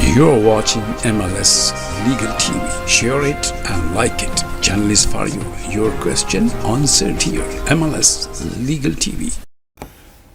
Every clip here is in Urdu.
You're watching MLS Legal TV. Share it and like it. Channel is for you. Your question answered here. MLS Legal TV.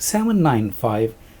795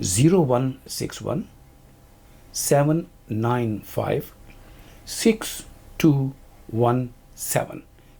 0161 795 6217।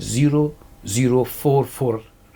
0044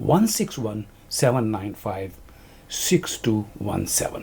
161 795 6217।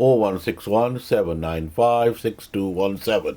0161 795 6217,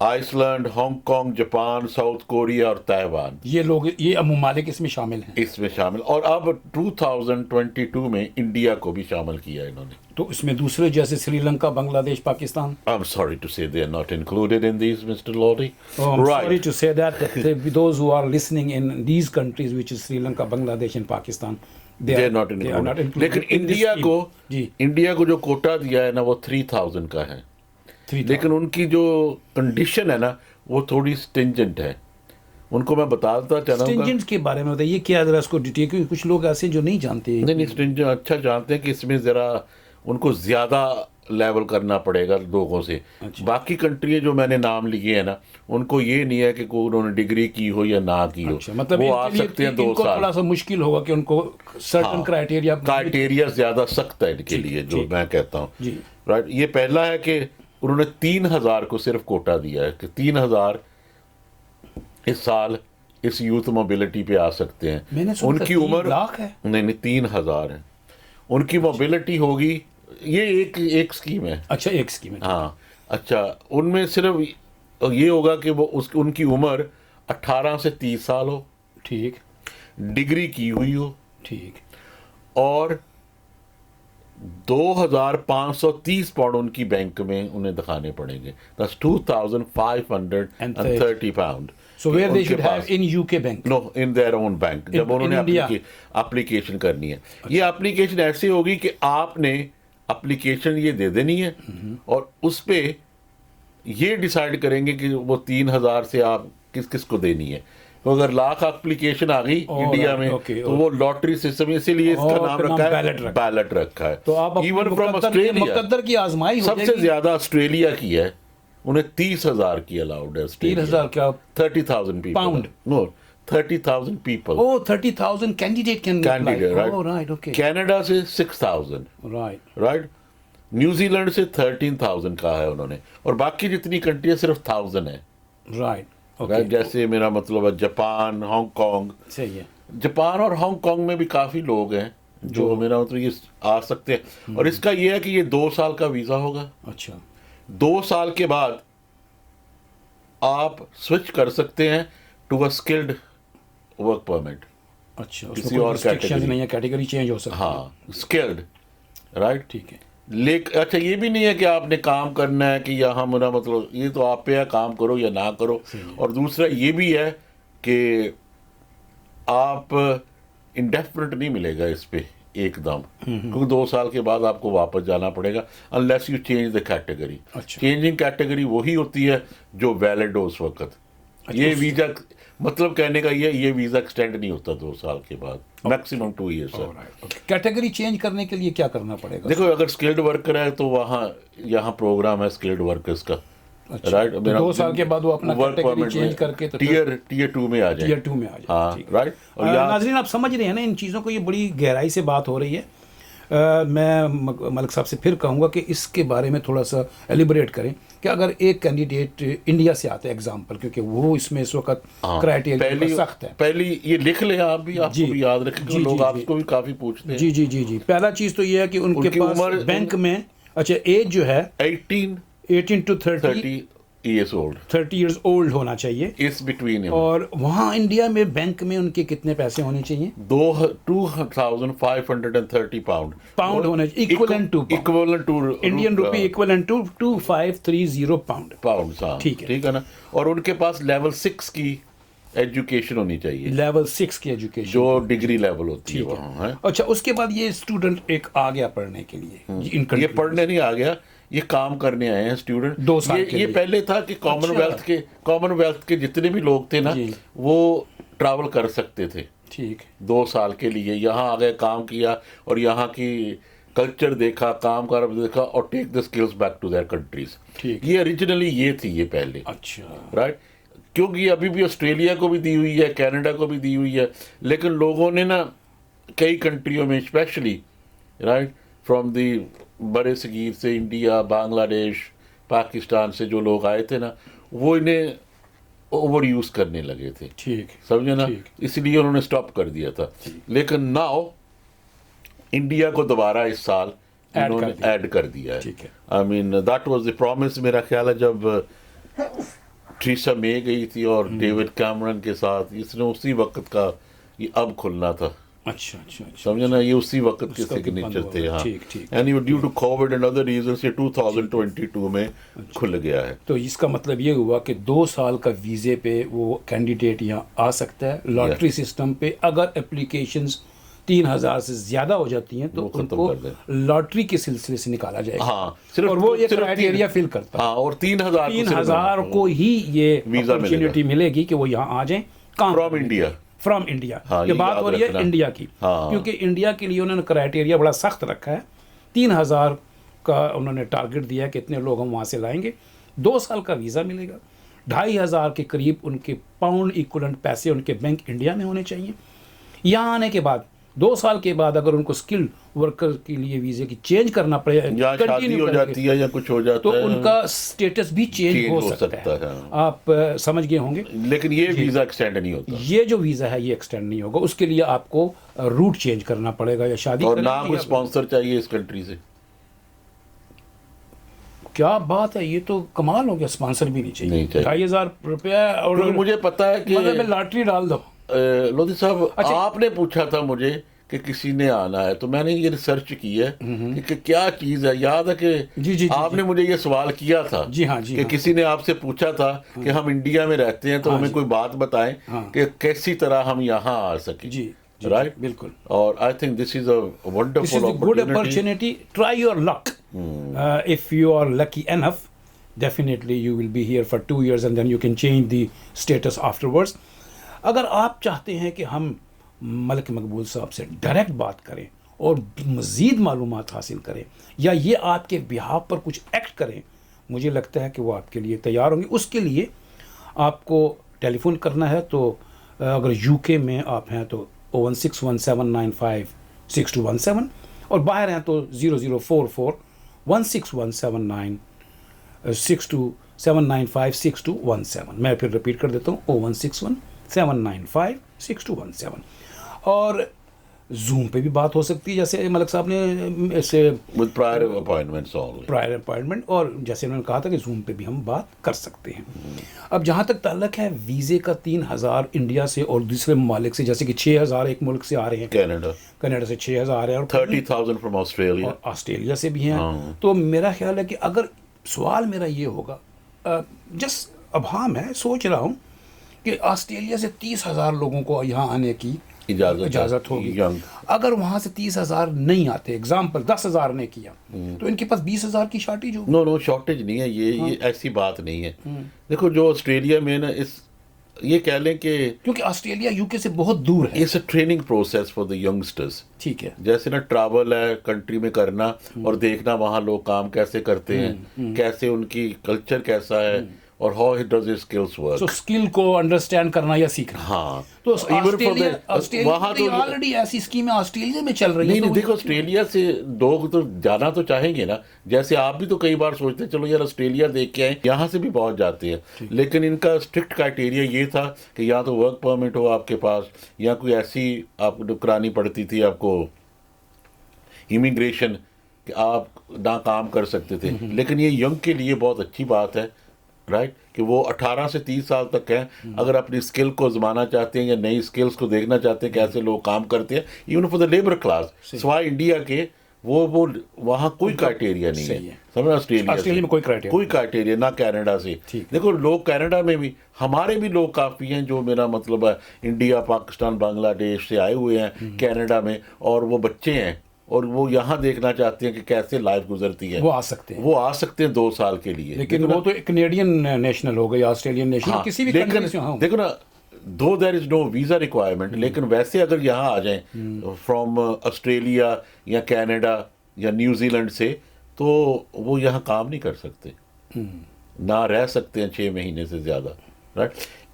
Iceland, Hong Kong, Japan, South Korea اور تائیوان یہ لوگ، یہ ممالک اس میں شامل ہیں. اس میں شامل. اور اب 2022 میں انڈیا کو بھی شامل کیا انہوں نے. تو اس میں دوسرے جیسے سری لنکا، بنگلہ دیش، Pakistan. I'm sorry to say they are not included in these, Mr. Lodi. Oh, I'm Right. sorry to say that those who are listening in these countries, which is Sri Lanka, Bangladesh and Pakistan, They are not included. لیکن in this انڈیا scheme. کو جی انڈیا کو جو کوٹا دیا ہے نا وہ 3000 کا ہے. 3000. لیکن ان کی جو کنڈیشن ہے نا وہ تھوڑی سٹنجنٹ ہے. ان کو میں بتاتا چلا ہوں. Stringent کے بارے میں بتائیے کیا ذرا اس کو ڈیٹیل، کیونکہ کچھ لوگ ایسے جو نہیں جانتے. نہیں سٹنجنٹ اچھا جانتے ہیں کہ اس میں ذرا ان کو زیادہ لیول کرنا پڑے گا لوگوں سے. باقی کنٹری جو میں نے نام لیے ہیں نا ان کو یہ نہیں ہے کہ کوئی انہوں نے ڈگری کی ہو یا نہ کی ہو. مطلب وہ آ سکتے ہیں 2 سال. تھوڑا سا مشکل ہوگا کہ ان کو سرٹن کرائٹیریا زیادہ سخت ہے ان کے لیے جو میں کہتا ہوں. جی رائٹ. یہ پہلا ہے کہ انہوں نے 3000 کو صرف کوٹا دیا ہے کہ 3000 اس سال اس یوتھ موبلٹی پہ آ سکتے ہیں. ان کی عمر نہیں 3000 ہے. ان کی موبلٹی ہوگی. یہ ایک اسکیم ہے. اچھا ایک اسکیم ہے. ہاں اچھا. ان میں صرف یہ ہوگا کہ وہ ان کی عمر 18 سے 30 سال ہو. ٹھیک. ڈگری کی ہوئی ہو. ٹھیک. اور 2530 پاؤنڈ ان کی بینک میں انہیں دکھانے پڑیں گے. That's 2530 pound. So where they should have in UK bank? No, in their own bank. جب انہوں نے اپلیکیشن کرنی ہے. یہ اپلیکیشن ایسی ہوگی کہ آپ نے اپلیکیشن یہ دے دینی ہے اور اس پہ یہ ڈیسائیڈ کریں گے کہ وہ 3000 سے آپ کس کس کو دینی ہے. تو اگر لاکھ اپلیکیشن آ گئی انڈیا میں تو وہ لاٹری سسٹم، اسی لیے اس کا نام رکھا ہے بیلٹ رکھا ہے. تو آپ ایون فرام آسٹریلیا مقدر کی آزمائی سب سے زیادہ آسٹریلیا کی ہے. انہیں 30,000 کی الاؤڈ ہے. 30,000 کیا؟ 30,000 people. Pound. No, 30,000 people. Oh, 30,000 candidate can apply. Candidate, right? Oh, right, okay. Canada سے 6,000. Right. Right? نیوزی لینڈ سے 13,000 کا ہے انہوں نے. اور باقی جتنی کنٹریاں صرف 1000 ہیں. Right. Okay. جیسے میرا مطلب ہے جاپان، ہانگ کانگ. صحیح ہے. جاپان اور ہانگ کانگ میں بھی کافی لوگ ہیں جو میرا مطلب یہ آ سکتے ہیں. اور اس کا یہ ہے کہ یہ 2 سال کا ویزا ہوگا. اچھا. 2 سال کے بعد آپ سوئچ کر سکتے ہیں to a skilled work permit. اچھا. کسی اور کیٹیگری نہیں ہے، کیٹیگری چینج ہو سکتی ہے. ہاں اسکلڈ. رائٹ. ٹھیک ہے. لیکن اچھا یہ بھی نہیں ہے کہ آپ نے کام کرنا ہے کہ یہاں میرا مطلب یہ تو آپ پہ ہے کام کرو یا نہ کرو. اور دوسرا یہ بھی ہے کہ آپ انڈیفینٹ نہیں ملے گا اس پہ ایک دم، کیونکہ 2 سال کے بعد آپ کو واپس جانا پڑے گا unless you change the category. Changing category وہی ہوتی ہے جو ویلڈ ہو اس وقت. یہ ویزا مطلب کہنے کا یہ ویزا ایکسٹینڈ نہیں ہوتا 2 سال کے بعد، میکسیمم 2 years. کیٹیگری چینج کرنے کے لیے کیا کرنا پڑے گا؟ دیکھو اگر اسکلڈ ورکر ہے تو یہاں پروگرام ہے اسکلڈ ورکرز کا. رائٹ. 2 سال کے بعد وہ اپنا کیٹیگری چینج کر کے ٹیئر 2 میں آ جائے. ٹیئر 2 میں آ جائے. ہاں رائٹ. ناظرین آپ سمجھ رہے ہیں نا ان چیزوں کو، یہ بڑی گہرائی سے بات ہو رہی ہے. میں ملک صاحب سے پھر کہوں گا کہ اس کے بارے میں تھوڑا سا ایلیبریٹ کریں کہ اگر ایک کینڈیڈیٹ انڈیا سے آتے ہیں ایگزامپل، کیونکہ وہ اس میں اس وقت کرائٹیریا سخت ہے. پہلی یہ لکھ لیں آپ بھی، آپ کو بھی یاد رکھیں کہ لوگ آپ کو بھی کافی پوچھتے ہیں. جی جی جی جی. پہلا چیز تو یہ ہے کہ ان کے پاس بینک میں اچھا ایج جو ہے 18 to 30 years old ہونا چاہیے اس بٹوین. اور وہاں انڈیا میں بینک میں ان کے کتنے پیسے ہونے چاہیے؟ 2,530 پاؤنڈ ہونے چاہیے، equivalent to Indian rupee equivalent to 2530 pound. ٹھیک ہے نا. اور ان کے پاس لیول 6 کی ایجوکیشن ہونی چاہیے. لیول 6 کی ایجوکیشن جو ڈگری لیول ہوتی ہے وہاں. اچھا اس کے بعد یہ اسٹوڈنٹ ایک آ گیا پڑھنے کے لیے. یہ پڑھنے نہیں آ گیا، یہ کام کرنے آئے ہیں اسٹوڈنٹ. 2 سال یہ پہلے تھا کہ کامن ویلتھ کے جتنے بھی لوگ تھے نا وہ ٹریول کر سکتے تھے. ٹھیک. 2 سال کے لیے یہاں آ گئے، کام کیا اور یہاں کی کلچر دیکھا، کام کر دیکھا اور take the skills back to their countries. یہ اوریجنلی یہ تھی یہ پہلے. اچھا رائٹ. کیونکہ یہ ابھی بھی آسٹریلیا کو بھی دی ہوئی ہے، کینیڈا کو بھی دی ہوئی ہے، لیکن لوگوں نے نا کئی کنٹریوں میں اسپیشلی رائٹ فرام دی بڑے صغیر سے انڈیا، بنگلہ دیش، پاکستان سے جو لوگ آئے تھے نا وہ انہیں اوور یوز کرنے لگے تھے. ٹھیک. سمجھے نا. اس لیے انہوں نے اسٹاپ کر دیا تھا. لیکن ناؤ انڈیا کو دوبارہ اس سال انہوں نے ایڈ کر دیا ہے. I mean that was the promise. میرا خیال ہے جب ٹریسا مے گئی تھی اور ڈیوڈ کیمرن کے ساتھ، اس نے اسی وقت کا یہ اب کھلنا تھا. اچھا اچھا اچھا سمجھا نا، یہ اسی وقت کے سگنیچر تھے. ہاں، and due to Covid and other reasons یہ 2022 میں کھل گیا ہے. تو اس کا مطلب یہ ہوا کہ 2 سال کا ویزے پہ وہ کینڈیڈیٹ یہاں آ سکتا ہے. لاٹری سسٹم پہ اگر اپلیکیشنز 3000 سے زیادہ ہو جاتی ہیں تو ان کو لاٹری کے سلسلے سے نکالا جائے گا. ہاں، اور وہ یہ کرائٹیریا فل کرتا ہے. ہاں، اور 3000 کو ہی یہ اپرچونٹی ملے گی کہ وہ یہاں آ جائیں. From India, from India. یہ بات ہو رہی ہے انڈیا کی، کیونکہ انڈیا کے لیے انہوں نے کرائٹیریا بڑا سخت رکھا ہے. 3000 کا انہوں نے ٹارگٹ دیا ہے کہ اتنے لوگ ہم وہاں سے لائیں گے. 2 سال کا ویزا ملے گا. 2500 کے قریب ان کے پاؤنڈ ایکولنٹ پیسے ان کے بینک انڈیا میں ہونے چاہیے. یہاں آنے کے بعد 2 سال کے بعد اگر ان کو اسکل ورکر کے لیے ویزے کی چینج کرنا پڑے، یا شادی ہو جاتی ہے یا کچھ ہو جاتا تو ہے، ان کا اسٹیٹس بھی چینج ہو سکتا ہے. آپ سمجھ گئے ہوں گے. لیکن یہ ویزا ایکسٹینڈ نہیں ہوتا. یہ جو ویزا ہے یہ ایکسٹینڈ نہیں ہوگا. اس کے لیے آپ کو روٹ چینج کرنا پڑے گا یا شادی. اور نہ کوئی اسپانسر چاہیے اس کنٹری سے. کیا بات ہے، یہ تو کمال ہو گیا. اسپانسر بھی نہیں چاہیے. 2500 روپیہ اور مجھے پتا ہے کہ میں لاٹری ڈال دو. لودھی صاحب، آپ نے پوچھا تھا مجھے کہ کسی نے آنا ہے، تو میں نے یہ ریسرچ کی ہے کہ کیا چیز ہے. یاد ہے کہ آپ نے مجھے یہ سوال کیا تھا کہ کسی نے آپ سے پوچھا تھا کہ ہم انڈیا میں رہتے ہیں تو ہمیں کوئی بات بتائیں کہ کیسی طرح ہم یہاں آ سکیں. رائٹ، بالکل. اور I think this is a wonderful opportunity. Try your luck. If you are lucky enough, definitely you will be here for 2 years and then you can change the status afterwards. اگر آپ چاہتے ہیں کہ ہم ملک مقبول صاحب سے ڈائریکٹ بات کریں اور مزید معلومات حاصل کریں یا یہ آپ کے بہاف پر کچھ ایکٹ کریں، مجھے لگتا ہے کہ وہ آپ کے لیے تیار ہوں گے. اس کے لیے آپ کو ٹیلی فون کرنا ہے. تو اگر یو کے میں آپ ہیں تو 01617956217 اور باہر ہیں تو 0044161795617. میں پھر رپیٹ کر دیتا ہوں 01617956217. اور زوم پہ بھی بات ہو سکتی ہے، جیسے ملک صاحب نے اسے پرائر اپوائنٹمنٹ، اور جیسے انہوں نے کہا تھا کہ زوم پہ بھی ہم بات کر سکتے ہیں. اب جہاں تک تعلق ہے ویزے کا، 3000 انڈیا سے اور دوسرے ممالک سے، جیسے کہ 6000 ایک ملک سے آ رہے ہیں، کینیڈا سے 6000 ہے اور 30,000 فرام آسٹریلیا سے بھی ہیں. تو میرا خیال ہے کہ اگر سوال میرا یہ ہوگا، جس ابہام ہے، سوچ رہا ہوں کہ آسٹریلیا سے 30,000 لوگوں کو یہاں آنے کی اجازت ہوگی. اگر وہاں سے 30,000 نہیں آتے، اگزامپل 10,000 نے کیا، تو ان کے پاس 20,000 کی شارٹیج ہوگی. نو شارٹیج نہیں ہے. یہ ایسی بات نہیں ہے. دیکھو جو آسٹریلیا میں نا، یہ کہہ لیں کہ کیونکہ آسٹریلیا یو کے سے بہت دور ہے، it's a training process for the youngsters. ٹھیک ہے، جیسے نا ٹریول ہے کنٹری میں کرنا اور دیکھنا وہاں لوگ کام کیسے کرتے ہیں، کیسے ان کی کلچر کیسا ہے، اور how he does his skills work. So skill کو انڈرسٹینڈ کرنا یا سیکھنا. ہاں، تو آسٹریلیا تو آلریڈی ایسی اسکیمیں آسٹریلیا میں چل رہی ہیں. نہیں دیکھو، آسٹریلیا سے لوگ تو جانا تو چاہیں گے نا. جیسے آپ بھی تو کئی بار سوچتے ہیں چلو یار آسٹریلیا دیکھ کے آئیں، یہاں سے بھی پہنچ جاتے ہیں. لیکن ان کا اسٹرکٹ کرائٹیریا یہ تھا کہ یا تو ورک پرمٹ ہو آپ کے پاس، یا کوئی ایسی آپ کو کرانی پڑتی تھی آپ کو امیگریشن کہ آپ نہ کام کر سکتے تھے. لیکن یہ ینگ کے لیے بہت اچھی بات ہے، رائٹ، کہ وہ 18 سے 30 سال تک ہیں. اگر اپنی اسکل کو آزمانا چاہتے ہیں یا نئی اسکلس کو دیکھنا چاہتے ہیں کیسے لوگ کام کرتے ہیں، even for the labour class, سوائے انڈیا کے وہ وہاں کوئی کرائٹیریا نہیں ہے. سمجھا، آسٹریلیا میں کوئی کرائٹیریا نہ کینیڈا سے. دیکھو لوگ کینیڈا میں بھی، ہمارے بھی لوگ کافی ہیں جو میرا مطلب ہے انڈیا، پاکستان، بنگلہ دیش سے آئے ہوئے ہیں کینیڈا میں، اور وہ بچے ہیں اور وہ یہاں دیکھنا چاہتے ہیں کہ کیسے لائف گزرتی ہے. وہ آ سکتے ہیں 2 سال کے لیے. لیکن وہ تو کینیڈین نیشنل ہو گئی، آسٹریلین نیشنل، کسی بھی کنٹری سے. دیکھو نا، دو دیر از نو ویزا ریکوائرمنٹ، لیکن ویسے اگر یہاں آ جائیں فرام آسٹریلیا یا کینیڈا یا نیوزی لینڈ سے، تو وہ یہاں کام نہیں کر سکتے، نہ رہ سکتے ہیں 6 مہینے سے زیادہ. رائٹ،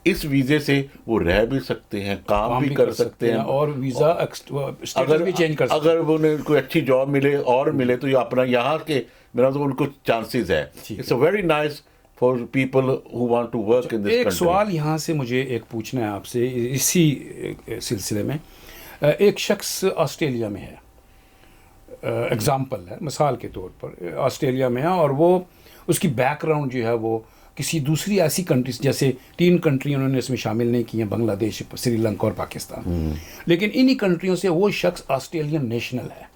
اس ویزے سے وہ رہ بھی سکتے ہیں، کام بھی کر سکتے ہیں، اور ویزا بھی چینج کر سکتے ہیں. اگر انہیں کوئی اچھی جاب ملے تو یہ اپنا یہاں کے، میرا تو ان کو چانسز ہے. It's a very nice for people who want to work in this country. ایک سوال یہاں سے مجھے ایک پوچھنا ہے آپ سے اسی سلسلے میں. ایک شخص آسٹریلیا میں ہے، ایگزامپل ہے، مثال کے طور پر آسٹریلیا میں ہے، اور وہ اس کی بیک گراؤنڈ جو ہے وہ کسی دوسری ایسی کنٹریز، جیسے 3 کنٹری انہوں نے اس میں شامل نہیں کی ہیں، بنگلہ دیش، سری لنکا اور پاکستان، لیکن انہی کنٹریوں سے وہ شخص آسٹریلین نیشنل ہے،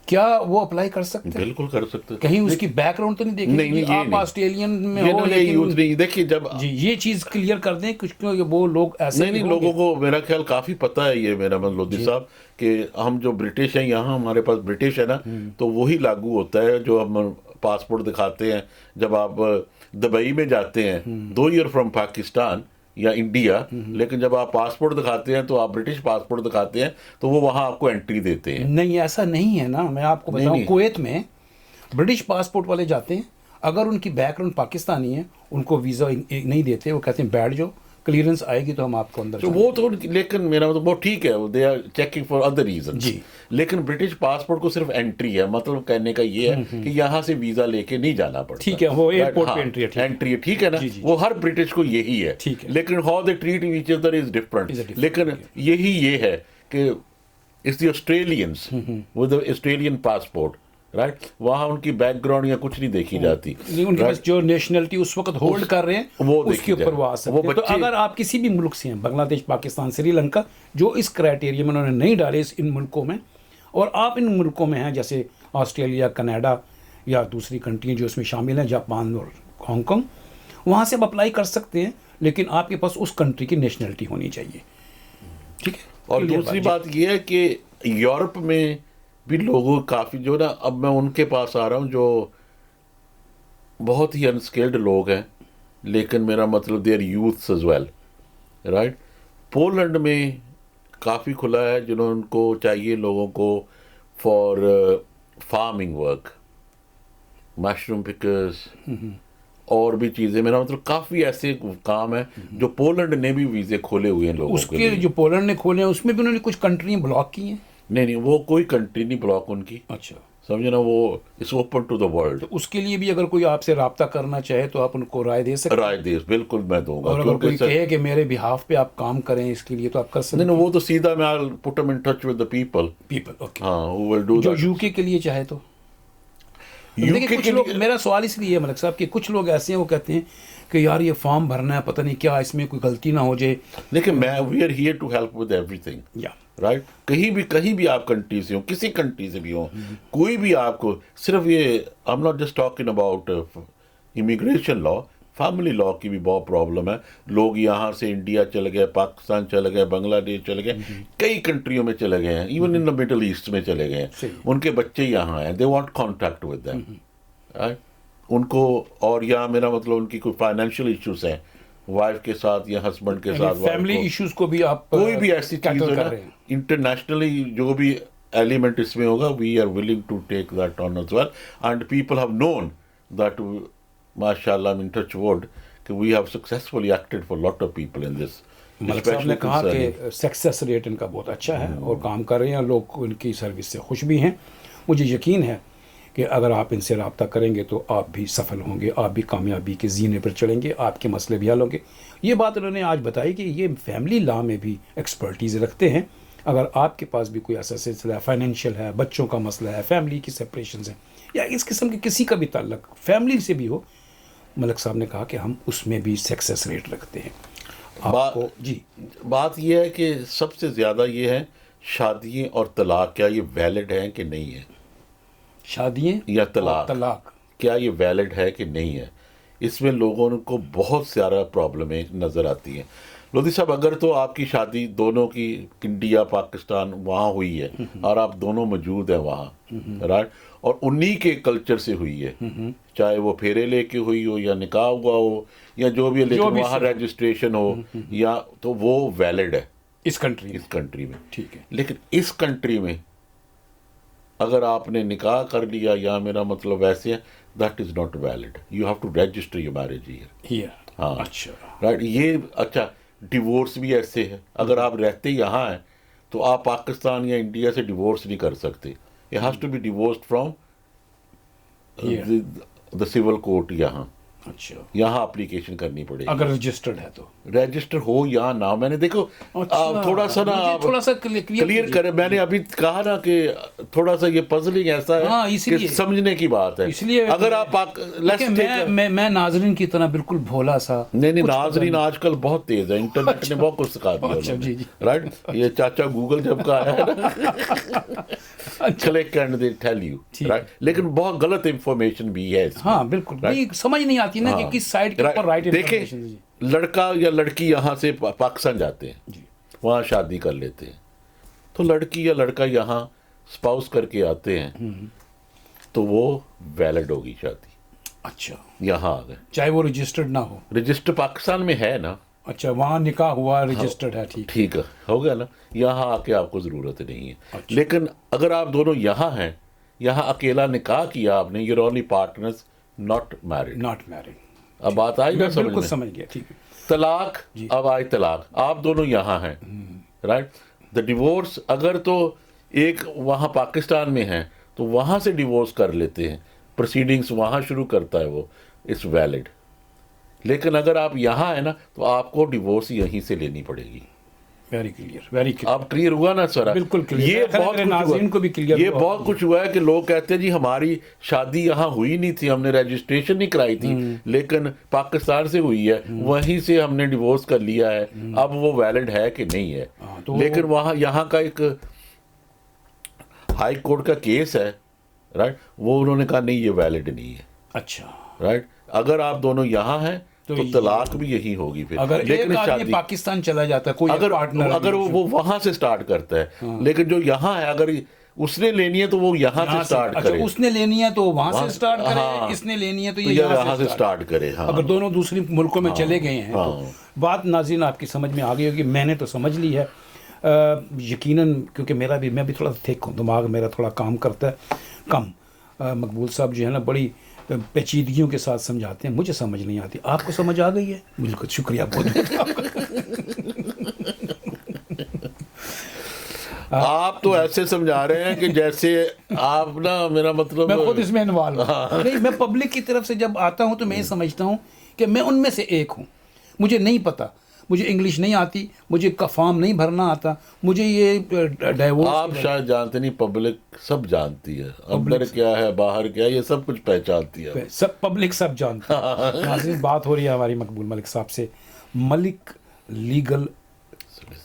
کیا وہ اپلائی کر سکتے ہیں؟ بالکل کر سکتے ہیں. کہیں اس کی بیک گراؤنڈ تو نہیں دیکھیں نہیں، گے یہ آپ نہیں. آسٹریلین میں یہ ہو، نہیں یوز نہیں. دیکھیے جب جی یہ چیز کلیئر کر دیں کچھ، کیونکہ وہ لوگ ایسے نہیں لوگوں کو میرا خیال کافی پتہ ہے یہ میرا لودھی صاحب کہ ہم جو برٹش ہیں یہاں ہمارے پاس برٹش ہے نا، تو وہی لاگو ہوتا ہے جو ہم پاسپورٹ دکھاتے ہیں. جب آپ دبئی میں جاتے ہیں دو یو آر فرام پاکستان یا انڈیا، لیکن جب آپ پاسپورٹ دکھاتے ہیں تو آپ برٹش پاسپورٹ دکھاتے ہیں تو وہ وہاں آپ کو انٹری دیتے ہیں. نہیں ایسا نہیں ہے نا، میں آپ کو بتاؤں کویت میں برٹش پاسپورٹ والے جاتے ہیں، اگر ان کی بیک گراؤنڈ پاکستانی ہے ان کو ویزا نہیں دیتے، وہ کہتے ہیں بیٹھ جاؤ، کلیئرنس آئے گی تو ہم آپ کو اندر. تو وہ تو لیکن میرا مطلب وہ ٹھیک ہے، they are checking for other reason. جی لیکن برٹش پاسپورٹ کو صرف انٹری ہے، مطلب کہنے کا یہ ہے کہ یہاں سے ویزا لے کے نہیں جانا پڑتا. ٹھیک ہے، وہ ایئرپورٹ پہ انٹری ہے، ٹھیک ہے نا. وہ ہر برٹش کو یہی ہے. لیکن how they treat each other is different. لیکن یہی یہ ہے کہ اس the Australians with Australian passport, right, وہاں ان کی بیک گراؤنڈ یا کچھ نہیں دیکھی جاتی. ان کے پاس جو نیشنلٹی اس وقت ہولڈ کر رہے ہیں اس کے اوپر وہ آ سکتے ہیں. تو اگر آپ کسی بھی ملک سے ہیں، بنگلہ دیش، پاکستان، سری لنکا، جو اس کرائٹیریا میں انہوں نے نہیں ڈالے ان ملکوں میں، اور آپ ان ملکوں میں ہیں جیسے آسٹریلیا، کینیڈا یا دوسری کنٹریاں جو اس میں شامل ہیں، جاپان اور ہانگ کانگ، وہاں سے آپ اپلائی کر سکتے ہیں، لیکن آپ کے پاس اس کنٹری کی نیشنلٹی ہونی چاہیے. ٹھیک ہے. اور دوسری بات یہ ہے کہ یورپ میں بھی لوگوں کافی جو نا، اب میں ان کے پاس آ رہا ہوں جو بہت ہی انسکلڈ لوگ ہیں، لیکن میرا مطلب they are youths as well, right. Poland میں کافی کھلا ہے جنہوں ان کو چاہیے لوگوں کو فار فارمنگ ورک، مشروم پکرز اور بھی چیزیں. میرا مطلب کافی ایسے کام ہے جو پولینڈ نے بھی ویزے کھولے ہوئے ہیں لوگوں اس کے کے لیے. جو پولینڈ نے کھولے ہیں اس میں بھی انہوں نے کچھ کنٹریاں بلاک کی ہیں. نہیں وہ کوئی کنٹری نہیں بلاک ان کی. اچھا سمجھے نا، وہ اس اوپن ٹو دا ورلڈ. تو اس کے لیے بھی اگر کوئی آپ سے رابطہ کرنا چاہے تو آپ ان کو رائے دے سکتے ہیں. رائے دے بالکل میں دوں گا. اور اگر کوئی کہے کہ میرے بہاف پہ آپ کام کریں اس کے لیے تو آپ کر سکتے ہیں. نہیں وہ تو سیدھا میں I'll put them in touch with the people. Okay. ہاں who will do جو that. یو کے لیے چاہے تو دیکھیں کچھ لوگ، میرا سوال اس لیے ہے ملک صاحب کہ کچھ لوگ ایسے ہیں وہ کہتے ہیں کہ یار یہ فارم بھرنا ہے، پتہ نہیں کیا اس میں کوئی غلطی نہ ہو جائے. لیکن میں we are here to help with everything, right. کہیں بھی آپ کنٹری سے ہوں، کسی کنٹری سے بھی ہوں، کوئی بھی آپ کو صرف یہ I'm not just talking about immigration law، family law کی بھی بہت پرابلم ہے. لوگ یہاں سے انڈیا چلے گئے، پاکستان چلے گئے، بنگلہ دیش چلے گئے، کئی کنٹریوں میں چلے گئے ہیں، even in the Middle East میں چلے گئے ہیں. ان کے بچے یہاں ہیں، they want contact with them, ان کو. اور یہاں میرا مطلب ان کی کوئی فائنینشیل ایشوز ہیں وائف کے ساتھ یا ہسبینڈ کے ساتھ، فیملی ایشوز کو بھی آپ کوئی بھی ایسی چیز ہے نا انٹرنیشنلی جو بھی ایلیمنٹ اس میں ہوگا، we are willing to take that on as well. And people have known that ماشاء اللہ ان ٹچ وڈ کہ we have successfully acted for lot of people in this. Malik صاحب نے کہا کہ سکسیس ریٹ ان کا بہت اچھا ہے اور کام کر رہے ہیں، لوگ ان کی سروس سے خوش بھی ہیں. مجھے یقین ہے کہ اگر آپ ان سے رابطہ کریں گے تو آپ بھی سفل ہوں گے، آپ بھی کامیابی کے زینے پر چڑھیں گے، آپ کے مسئلے بھی حل ہوں گے. یہ بات انہوں نے آج بتائی کہ یہ فیملی لا میں بھی ایکسپرٹیز رکھتے ہیں. اگر آپ کے پاس بھی کوئی ایسا سلسلہ ہے، فائنینشیل ہے، بچوں کا مسئلہ ہے، فیملی کی سپریشنز ہیں، یا اس قسم کے کسی کا بھی تعلق فیملی سے بھی ہو، ملک صاحب نے کہا کہ ہم اس میں بھی سکسیس ریٹ رکھتے ہیں. جی بات یہ ہے کہ سب سے زیادہ یہ ہے شادیاں اور طلاق، کیا یہ ویلڈ ہیں کہ نہیں ہے؟ شادیاں یا طلاق کیا یہ ویلڈ ہے کہ نہیں ہے؟ اس میں لوگوں کو بہت سارا پرابلمیں نظر آتی ہیں. لودھی صاحب اگر تو آپ کی شادی دونوں کی انڈیا پاکستان وہاں ہوئی ہے اور آپ دونوں موجود ہیں وہاں، رائٹ، اور انہی کے کلچر سے ہوئی ہے، چاہے وہ پھیرے لے کے ہوئی ہو یا نکاح ہوا ہو یا جو بھی ہے، لیکن وہاں رجسٹریشن ہو یا تو وہ ویلڈ ہے اس کنٹری میں. ٹھیک ہے. لیکن اس کنٹری میں اگر آپ نے نکاح کر لیا یا میرا مطلب ویسے ہے، that is not valid. You have to register your marriage here. ہاں اچھا رائٹ. یہ اچھا ڈیورس بھی ایسے ہے، اگر آپ رہتے یہاں ہیں تو آپ پاکستان یا انڈیا سے ڈیورس نہیں کر سکتے. It has to be divorced from the civil court. یہاں اچھا یہاں اپلیکیشن کرنی پڑے گی اگر رجسٹرڈ ہے تو. رجسٹر ہو یا نہ. میں نے دیکھو آپ تھوڑا سا نا آپ تھوڑا سا کلیئر کریں. میں نے ابھی کہا نا کہ تھوڑا سا یہ پزلنگ ایسا ہے کہ سمجھنے کی بات ہے. اس لیے اگر آپ میں ناظرین کی طرح بالکل بھولا سا نہیں ناظرین آج کل بہت تیز ہے, انٹرنیٹ نے بہت کچھ سکھا دیا رائٹ. یہ چاچا گوگل جب کا ہے نا click and they tell you right, لیکن بہت غلط انفارمیشن بھی ہے. ہاں بالکل سمجھ نہیں آتی نا کہ کس سائڈ کے اوپر رائٹ انفارمیشن. لڑکا یا لڑکی یہاں سے پاکستان جاتے ہیں, وہاں شادی کر لیتے ہیں, تو لڑکی یا لڑکا یہاں اسپاؤس کر کے آتے ہیں تو وہ ویلڈ ہوگی شادی. اچھا یہاں آ گئے چاہے وہ رجسٹرڈ نہ ہو. رجسٹر پاکستان میں ہے نا. اچھا وہاں نکاح ہوا رجسٹرڈ ہے. ٹھیک ہے ہو گیا نا. یہاں آ کے آپ کو ضرورت نہیں ہے. لیکن اگر آپ دونوں یہاں ہیں, یہاں اکیلا نکاح کیا آپ نے, you only partners not married. اب بات آئی نا سمجھ گیا. ٹھیک ہے. طلاق, اب آئی طلاق, آپ دونوں یہاں ہیں رائٹ. دا ڈیورس اگر تو ایک وہاں پاکستان میں ہے تو وہاں سے ڈیورس کر لیتے ہیں, پروسیڈنگس وہاں شروع کرتا ہے وہ, اٹس ویلڈ. لیکن اگر آپ یہاں ہیں نا تو آپ کو ڈیورس یہیں سے لینی پڑے گی. Very clear. اب کلیئر ہوا نا سر؟ بالکل کلیئر. یہ بہت کچھ ہوا ہے کہ لوگ کہتے ہیں جی ہماری شادی یہاں ہوئی نہیں تھی, ہم نے رجسٹریشن نہیں کرائی تھی, لیکن پاکستان سے ہوئی ہے, وہیں سے ہم نے ڈیورس کر لیا ہے, اب وہ ویلڈ ہے کہ نہیں ہے. لیکن وہاں یہاں کا ایک ہائی کورٹ کا کیس ہے رائٹ, وہ انہوں نے کہا نہیں یہ ویلڈ نہیں ہے. اچھا رائٹ. اگر آپ دونوں یہاں ہیں تو طلاق بھی یہی ہوگی پھر. اگر ایک آدمی پاکستان چلا جاتا ہے, کوئی اگر وہ وہاں سے سٹارٹ کرتا ہے, لیکن جو یہاں ہے اگر اس نے لینی ہے تو وہ یہاں سے سٹارٹ کرے. اس نے لینی ہے تو وہاں سے سٹارٹ کرے, اس نے لینی ہے تو یہ یہاں سے سٹارٹ کرے. اگر دونوں دوسری ملکوں میں چلے گئے ہیں تو بات ناظرین آپ کی سمجھ میں آ گئی ہوگی. میں نے تو سمجھ لی ہے یقیناً, کیونکہ میں بھی تھوڑا تھک ہوں, دماغ میرا تھوڑا کام کرتا ہے کم. مقبول صاحب جو ہے نا بڑی پیچیدگیوں کے ساتھ سمجھاتے ہیں, مجھے سمجھ نہیں آتی. آپ کو سمجھ آ گئی ہے؟ بالکل شکریہ بہت. آپ تو ایسے سمجھا رہے ہیں کہ جیسے آپ نا, میرا مطلب میں خود اس میں انوالو نہیں. میں پبلک کی طرف سے جب آتا ہوں تو میں یہ سمجھتا ہوں کہ میں ان میں سے ایک ہوں. مجھے نہیں پتا, مجھے انگلش نہیں آتی, مجھے فارم نہیں بھرنا آتا, مجھے یہ ڈائیورس. آپ شاید جانتے نہیں, پبلک سب جانتی ہے, اندر کیا ہے باہر کیا ہے یہ سب کچھ پہچانتی ہے. سب پبلک سب جانتی ہے. ناظرین بات ہو رہی ہے ہماری مقبول ملک صاحب سے. ملک لیگل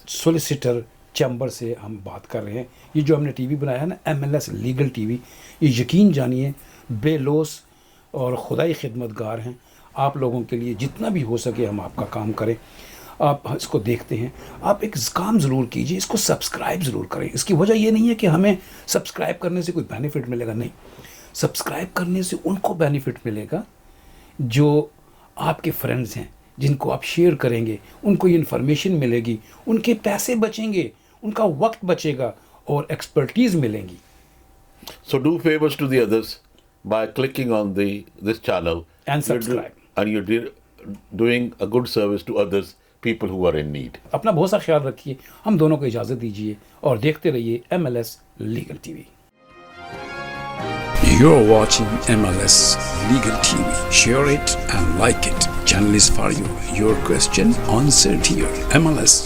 سولیسیٹر چیمبر سے ہم بات کر رہے ہیں. یہ جو ہم نے ٹی وی بنایا ہے نا, MLS لیگل ٹی وی, یہ یقین جانیے بے لوث اور خدائی خدمت گار ہیں. آپ لوگوں کے لیے جتنا بھی ہو سکے ہم آپ کا کام کریں. آپ اس کو دیکھتے ہیں, آپ ایک کام ضرور کیجئے, اس کو سبسکرائب ضرور کریں. اس کی وجہ یہ نہیں ہے کہ ہمیں سبسکرائب کرنے سے کوئی بینیفٹ ملے گا, نہیں. سبسکرائب کرنے سے ان کو بینیفٹ ملے گا جو آپ کے فرینڈز ہیں, جن کو آپ شیئر کریں گے, ان کو یہ انفارمیشن ملے گی, ان کے پیسے بچیں گے, ان کا وقت بچے گا اور ایکسپرٹیز ملیں گی. So do favors to the others by clicking on this channel and subscribe. And you're doing a good service to others, people who are in need. اپنا بہت سا خیال رکھیے. ہم دونوں کو اجازت دیجیے اور دیکھتے رہیے MLS legal T V. You're watching MLS Legal TV. Share it and like it. Channel is for you. Your question answered here. MLS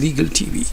Legal TV.